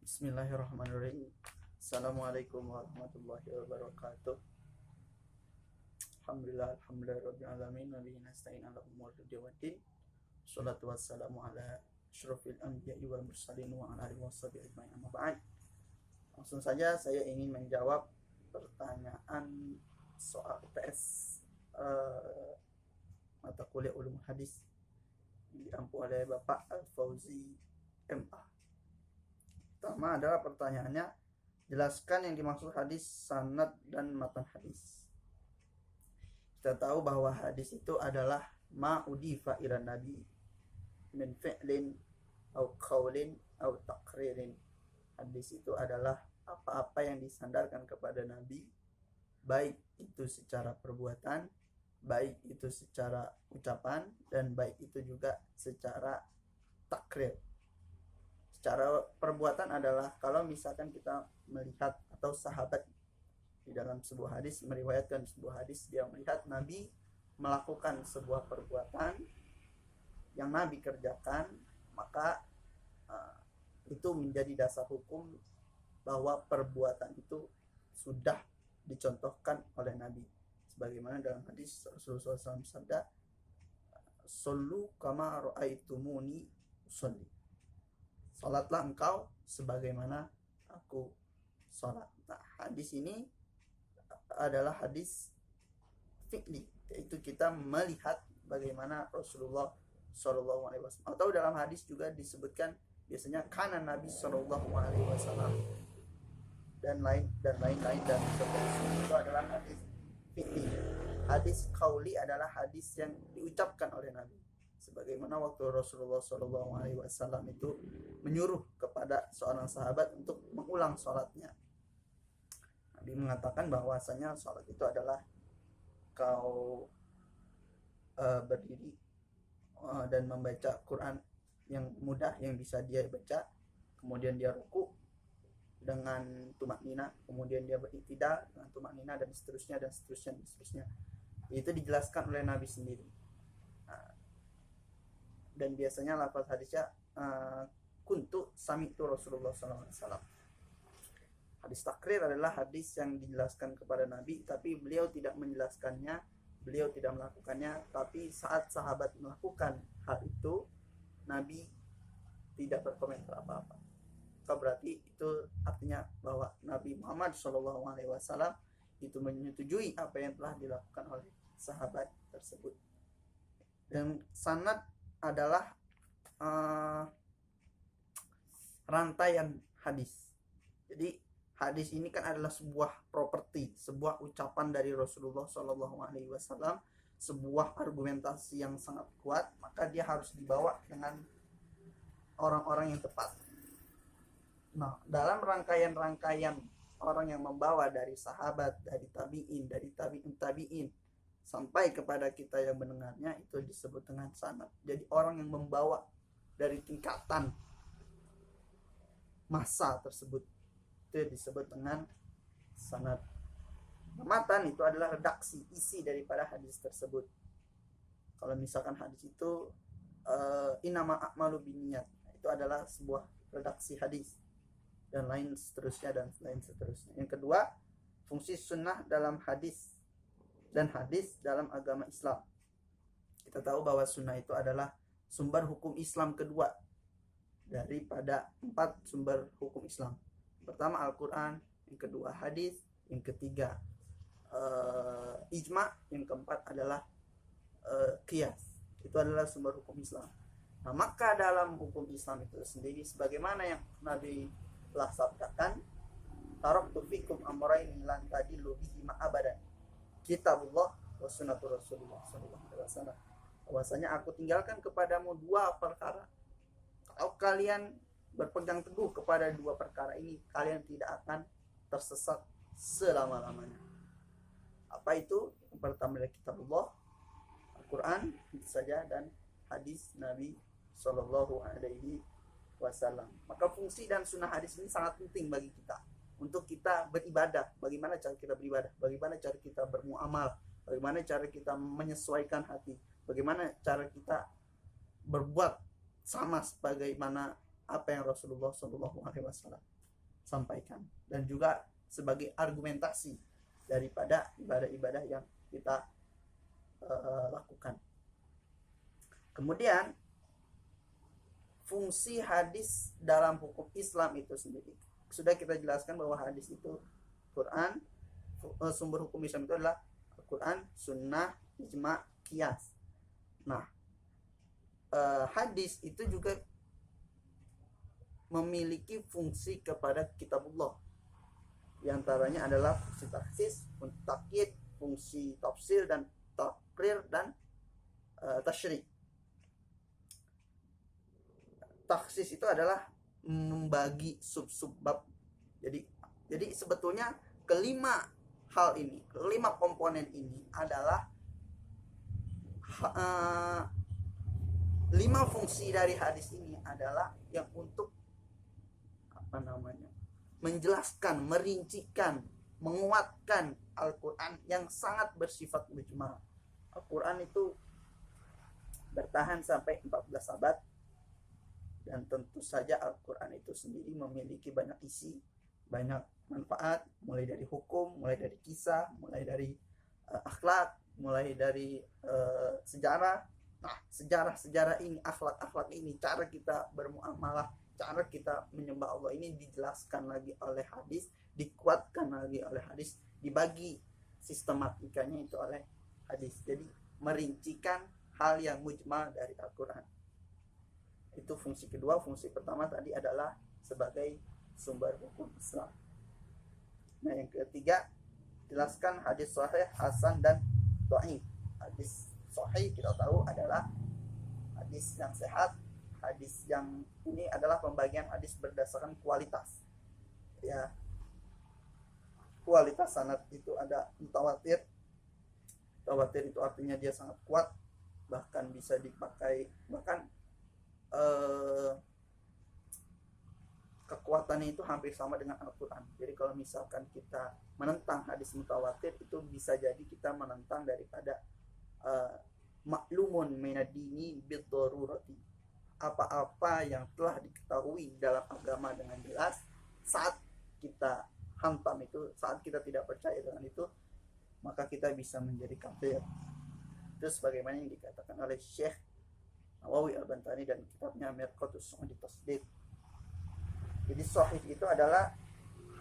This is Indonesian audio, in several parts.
Bismillahirrahmanirrahim. Assalamualaikum warahmatullahi wabarakatuh. Alhamdulillah rabbil alamin wa bihi nasta'in ala umuri dunya waddin. Shalatu wassalamu ala asyrofil anbiya'i wal mursalin wa ala alihi washabihi ajmain, amma ba'd. Langsung saja saya ingin menjawab pertanyaan soal UTS mata kuliah ulum hadis yang diampu oleh Bapak Al-Fauzi MA. Pertama adalah pertanyaannya, jelaskan yang dimaksud hadis, sanad dan matan hadis. Kita tahu bahwa hadis itu adalah ma udifa ila nabi min fi'lin au qaulin au taqririn. Hadis itu adalah apa-apa yang disandarkan kepada nabi, baik itu secara perbuatan, baik itu secara ucapan, dan baik itu juga secara takrir. Secara perbuatan adalah kalau misalkan kita melihat atau sahabat di dalam sebuah hadis meriwayatkan sebuah hadis, dia melihat Nabi melakukan sebuah perbuatan yang Nabi kerjakan, maka itu menjadi dasar hukum bahwa perbuatan itu sudah dicontohkan oleh Nabi. Sebagaimana dalam hadis Rasulullah SAW sabda, "Shollu kama ra'aitumuni usolli." Salatlah engkau sebagaimana aku salat. Nah, hadis ini adalah hadis fi'li, yaitu kita melihat bagaimana Rasulullah SAW. Atau dalam hadis juga disebutkan biasanya kana Nabi SAW dan lain dan seterusnya. Itu adalah hadis fi'li. Hadis qauli adalah hadis yang diucapkan oleh Nabi. Sebagaimana waktu Rasulullah SAW itu menyuruh kepada seorang sahabat untuk mengulang sholatnya. Nabi mengatakan bahwasanya sholat itu adalah kau berdiri dan membaca Quran yang mudah yang bisa dia baca, kemudian dia ruku dengan tumak nina, kemudian dia beriktidal dengan tumak nina, dan seterusnya. Itu dijelaskan oleh Nabi sendiri. Dan biasanya lafaz hadisnya kuntu sami'tu Rasulullah SAW. Hadis takrir adalah hadis yang dijelaskan kepada Nabi, tapi beliau tidak menjelaskannya, beliau tidak melakukannya, tapi saat sahabat melakukan hal itu, Nabi tidak berkomentar apa-apa. Berarti itu artinya bahwa Nabi Muhammad SAW itu menyetujui apa yang telah dilakukan oleh sahabat tersebut. Dan sanad adalah rantaian hadis. Jadi hadis ini kan adalah sebuah properti, sebuah ucapan dari Rasulullah SAW, sebuah argumentasi yang sangat kuat, maka dia harus dibawa dengan orang-orang yang tepat. Nah, dalam rangkaian orang yang membawa dari sahabat, dari tabi'in, dari tabi'in sampai kepada kita yang mendengarnya, itu disebut dengan sanad. Jadi orang yang membawa dari tingkatan masa tersebut itu disebut dengan sanad. Matan itu adalah redaksi, isi daripada hadis tersebut. Kalau misalkan hadis itu innama a'malu binniyat, itu adalah sebuah redaksi hadis, dan lain seterusnya. Yang kedua, fungsi sunnah dalam hadis dan hadis dalam agama Islam. Kita tahu bahwa sunnah itu adalah sumber hukum Islam kedua daripada 4 sumber hukum Islam. Pertama Al-Quran, yang kedua hadis, yang ketiga ijma, yang keempat adalah qiyas. Itu adalah sumber hukum Islam. Nah, maka dalam hukum Islam itu sendiri, sebagaimana yang Nabi telah sabdakan, taraktu fikum amrayn lan tadillu bihima abadan, kitabullah wa sunnatur Rasulullah SAW. Bahwasanya aku tinggalkan kepadamu 2 perkara. Kalau kalian berpegang teguh kepada 2 perkara ini, kalian tidak akan tersesat selama-lamanya. Apa itu? Yang pertama adalah kitabullah, Al-Quran itu saja, dan hadis Nabi SAW. Maka fungsi dan sunnah hadis ini sangat penting bagi kita untuk kita beribadah. Bagaimana cara kita beribadah, bagaimana cara kita bermuamal, bagaimana cara kita menyesuaikan hati, bagaimana cara kita berbuat sama sebagaimana apa yang Rasulullah SAW sampaikan, dan juga sebagai argumentasi daripada ibadah-ibadah yang kita lakukan. Kemudian fungsi hadis dalam hukum Islam itu sendiri sudah kita jelaskan bahwa hadis itu Quran, sumber hukum Islam itu adalah Quran, Sunnah, Ijma, Qiyas. Nah, hadis itu juga memiliki fungsi kepada kitabullah. Di antaranya adalah fungsi taksis, fungsi takyid, fungsi tafsir dan takrir dan tasyri'. Taksis itu adalah membagi sub-sub bab. Jadi sebetulnya kelima hal ini, kelima komponen ini adalah 5 fungsi dari hadis ini adalah yang untuk menjelaskan, merincikan, menguatkan Al-Quran yang sangat bersifat mujmal. Al-Quran itu bertahan sampai 14 abad, dan tentu saja Al-Quran itu sendiri memiliki banyak isi, banyak manfaat, mulai dari hukum, mulai dari kisah, mulai dari akhlak, mulai dari sejarah. Nah, sejarah ini, akhlak ini, cara kita bermuamalah, cara kita menyembah Allah ini dijelaskan lagi oleh hadis, dikuatkan lagi oleh hadis, dibagi sistematikanya itu oleh hadis. Jadi merincikan hal yang mujmal dari Al-Quran. Itu fungsi kedua. Fungsi pertama tadi adalah sebagai sumber hukum Islam. Nah, yang ketiga, jelaskan hadis sahih, hasan, dan dhaif. Hadis sahih kita tahu adalah hadis yang sehat. Hadis yang ini adalah pembagian hadis berdasarkan kualitas. Ya, kualitas sanad itu ada mutawatir. Mutawatir itu artinya dia sangat kuat, bahkan bisa dipakai, bahkan kekuatannya itu hampir sama dengan Al-Quran. Jadi kalau misalkan kita menentang hadis mutawatir, itu bisa jadi kita menentang daripada maklumun minad-dini bid-darurati. Apa-apa yang telah diketahui dalam agama dengan jelas, saat kita hantam itu, saat kita tidak percaya dengan itu, maka kita bisa menjadi kafir. Itu sebagaimana yang dikatakan oleh Syekh Nawawi Al-Bantani dan kitabnya Mirqatus Su'udi Tasdid. Jadi sahih itu adalah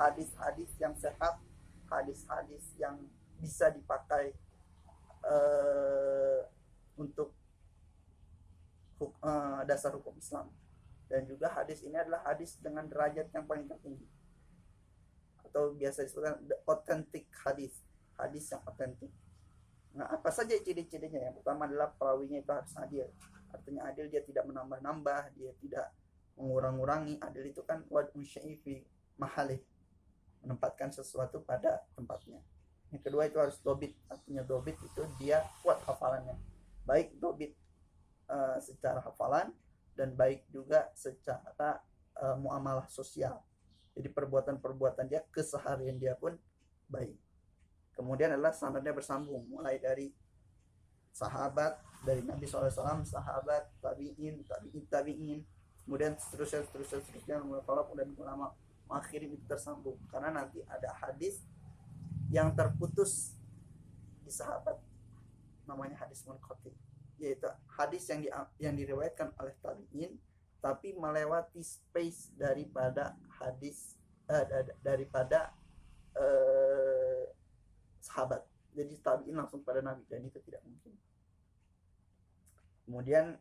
hadis-hadis yang sehat, hadis-hadis yang bisa dipakai untuk dasar hukum Islam. Dan juga hadis ini adalah hadis dengan derajat yang paling tertinggi, atau biasa disebutkan the authentic hadis, hadis yang otentik. Nah, apa saja ciri-cirinya? Yang pertama adalah perawinya itu harus adil. Artinya adil, dia tidak menambah-nambah, dia tidak mengurang-urangi. Adil itu kan wad'u syai'i fi mahalih, menempatkan sesuatu pada tempatnya. Yang kedua itu harus dobit. Artinya dobit itu dia kuat hafalannya, baik dobit secara hafalan dan baik juga secara muamalah sosial. Jadi perbuatan-perbuatan dia, keseharian dia pun baik. Kemudian adalah sanadnya bersambung, mulai dari sahabat, dari Nabi SAW, sahabat, tabi'in, kemudian seterusnya, dan ulama akhirin itu tersambung. Karena nanti ada hadis yang terputus di sahabat, namanya hadis munqati, yaitu hadis yang diriwayatkan oleh tabi'in tapi melewati space daripada hadis daripada sahabat. Jadi tabi'in langsung pada Nabi, dan itu tidak mungkin. Kemudian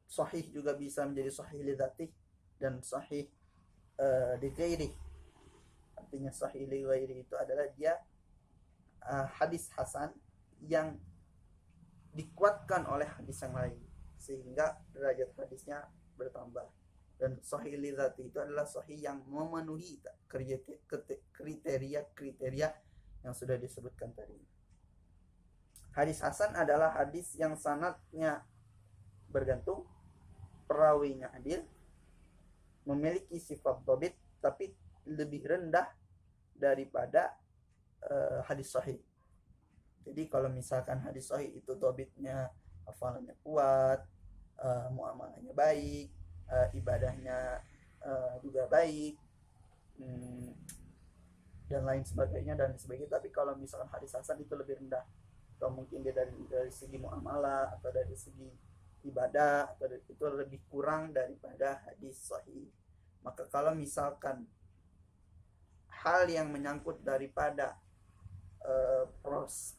sahih juga bisa menjadi sahih li dzatih dan sahih li ghairi. Artinya sahih li ghairi itu adalah dia hadis hasan yang dikuatkan oleh hadis yang lain sehingga derajat hadisnya bertambah. Dan sahih li dzatih itu adalah sahih yang memenuhi kriteria yang sudah disebutkan tadi. Hadis hasan adalah hadis yang sanadnya bergantung, perawinya adil, memiliki sifat dhabit tapi lebih rendah daripada hadis sahih. Jadi kalau misalkan hadis sahih itu dhabitnya, hafalannya kuat, muamalahnya baik, ibadahnya juga baik, dan lain sebagainya dan sebagainya. Tapi kalau misalkan hadis hasan itu lebih rendah, atau mungkin dia dari segi muamalah atau dari segi ibadah atau itu lebih kurang daripada hadis sahih. Maka kalau misalkan hal yang menyangkut daripada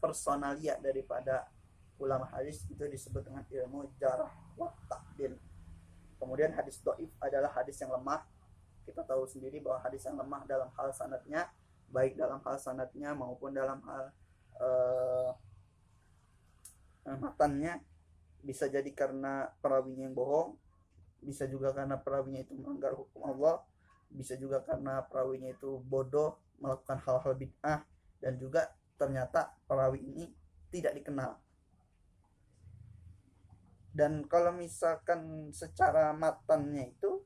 personalia daripada ulama hadis itu disebut dengan ilmu jarah wa ta'dil. Kemudian hadis dhaif adalah hadis yang lemah. Kita tahu sendiri bahwa hadis yang lemah dalam hal sanadnya, baik dalam hal sanadnya maupun dalam hal matannya, bisa jadi karena perawinya yang bohong, bisa juga karena perawinya itu melanggar hukum Allah, bisa juga karena perawinya itu bodoh, melakukan hal-hal bid'ah, dan juga ternyata perawi ini tidak dikenal. Dan kalau misalkan secara matannya itu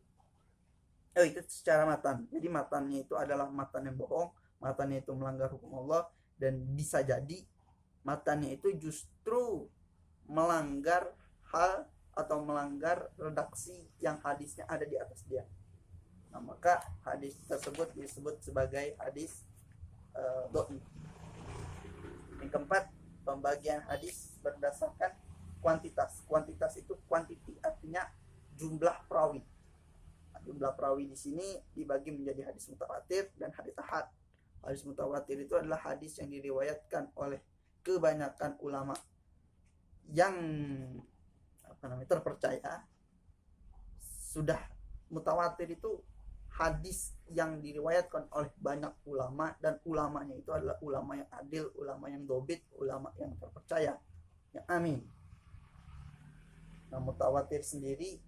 secara matan, jadi matannya itu adalah matan yang bohong, matannya itu melanggar hukum Allah, dan bisa jadi matannya itu justru melanggar hal atau melanggar redaksi yang hadisnya ada di atas dia. Nah, maka hadis tersebut disebut sebagai hadis dhaif. Yang keempat, pembagian hadis berdasarkan kuantitas. Kuantitas itu quantity, artinya jumlah perawi. Nah, jumlah perawi di sini dibagi menjadi hadis mutawatir dan hadis ahad. Hadis mutawatir itu adalah hadis yang diriwayatkan oleh kebanyakan ulama yang terpercaya. Sudah mutawatir itu hadis yang diriwayatkan oleh banyak ulama, dan ulamanya itu adalah ulama yang adil, ulama yang dobit, ulama yang terpercaya, yang amin. Nah, mutawatir sendiri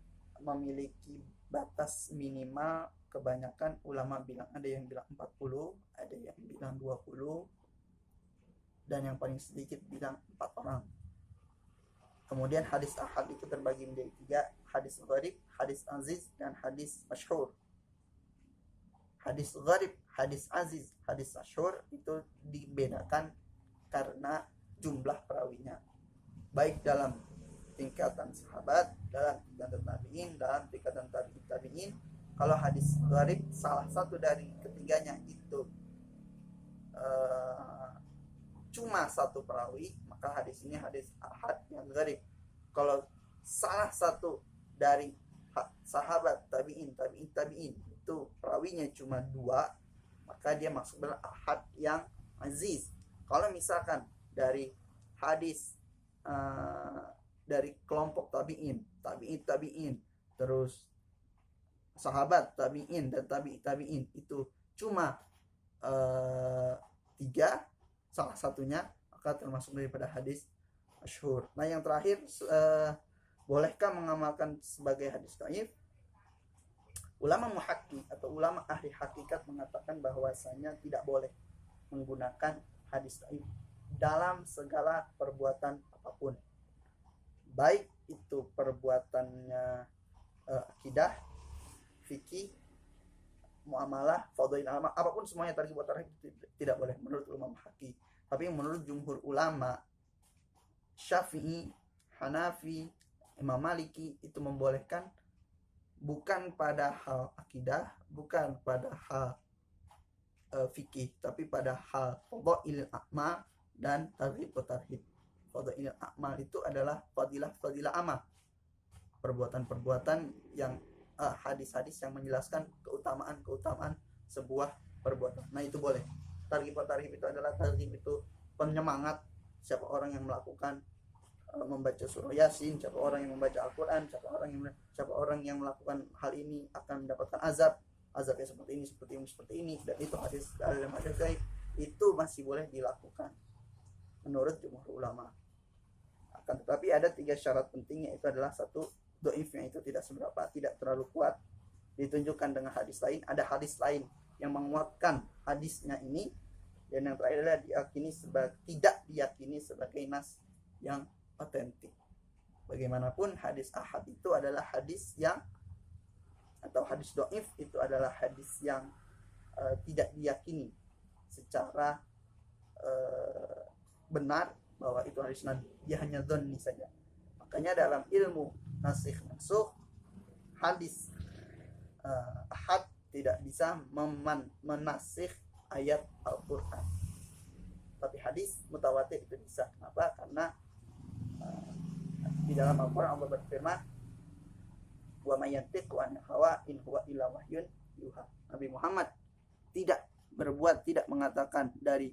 memiliki batas minimal. Kebanyakan ulama bilang, ada yang bilang 40, ada yang bilang 20, dan yang paling sedikit bilang 4 orang. Kemudian hadis ahad itu terbagi menjadi 3, hadis gharib, hadis aziz, dan hadis masyhur. Hadis gharib, hadis aziz, hadis masyhur itu dibedakan karena jumlah perawinya, baik dalam tingkatan sahabat, dalam tingkatan tabi'in, dalam tingkatan tabi'in. Kalau hadis gharib, salah satu dari ketiganya itu cuma satu perawi, maka hadis ini hadis ahad yang gharib. Kalau salah satu dari sahabat, tabi'in itu perawinya cuma 2, maka dia masuk dalam ahad yang aziz. Kalau misalkan dari hadis dari kelompok tabi'in, terus sahabat, tabi'in, dan tabi'in itu cuma 3, salah satunya, maka termasuk daripada hadis masyhur. Nah, yang terakhir, bolehkah mengamalkan sebagai hadis dhaif? Ulama muhakkik atau ulama ahli hakikat mengatakan bahwasanya tidak boleh menggunakan hadis dhaif dalam segala perbuatan apapun, baik itu perbuatannya akidah, fikih, muamalah, fadhail amal, apapun semuanya targhib wa tarhib tidak boleh menurut ulama muhakkik. Tapi menurut jumhur ulama Syafi'i, Hanafi, Imam Maliki itu membolehkan, bukan pada hal akidah, bukan pada hal fikih, tapi pada hal fadhail amal dan targhib wa tarhib. Fadhail amal itu adalah fadilah amal, perbuatan-perbuatan yang hadis-hadis yang menjelaskan keutamaan sebuah perbuatan. Nah, itu boleh. Targhib wa tarhib itu adalah, targhib itu penyemangat, siapa orang yang melakukan membaca surah Yasin, siapa orang yang membaca Al-Quran, siapa orang yang melakukan hal ini akan mendapatkan azabnya seperti ini, dan itu hadis dalam hadis gaib itu masih boleh dilakukan menurut jumhur ulama. Akan tetapi ada 3 syarat penting, yaitu adalah 1, dhaifnya itu tidak seberapa, tidak terlalu kuat, ditunjukkan dengan hadis lain, ada hadis lain yang menguatkan hadisnya ini, dan yang terakhir adalah tidak diyakini sebagai nas yang otentik. Bagaimanapun hadis ahad itu adalah hadis yang, atau hadis dhaif itu adalah hadis yang tidak diyakini secara benar bahwa itu hadis nabi, dia hanya dhanni saja. Makanya dalam ilmu nasikh mansukh, hadis tidak bisa menasikh ayat Al-Quran. Tapi hadis mutawatir itu bisa. Kenapa? Karena di dalam Al-Quran Allah berfirman, wa may yantiqu anil hawa in huwa illa wahyun yuha. Nabi Muhammad tidak berbuat, tidak mengatakan dari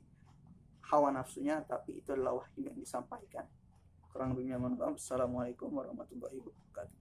hawa nafsunya, tapi itu adalah wahyu yang disampaikan. Kurang lebihnya mohon maaf. Assalamualaikum warahmatullahi wabarakatuh.